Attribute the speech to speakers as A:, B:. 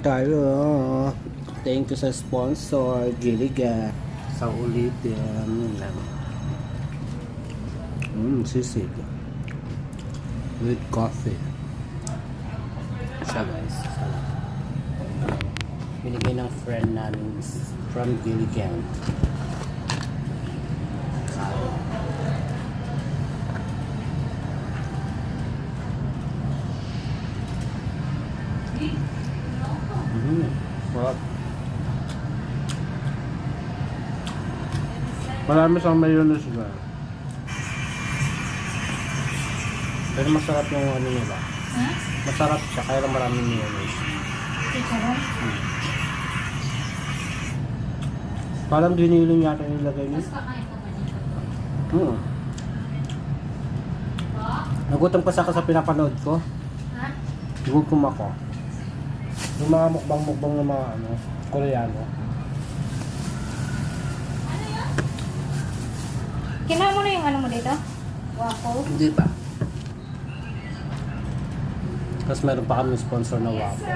A: tayo. Thank you sa sponsor, Gilligan. Sa ulitin. Yun lang. Sisig. With coffee. Siya guys. Binigay ng friend namin from Gilligan. What? Marami siyang mayonnaise na. Pero masarap yung ano nila.
B: Ha?
A: Masarap siya, kaya lang maraming mayonnaise.
B: Chicharon?
A: Parang giniling yata yung nilagay niya.
B: Mas kakain ka pa nito.
A: Nagutom kasi ako sa pinapanood ko.
B: Ha?
A: Gutom ako. Yung mga mukbang-mukbang ng mga ano, Koreano.
B: Kinuha mo na yung ano mo dito? Waffle?
A: Hindi pa. Tapos meron pa kami sponsor na waffle.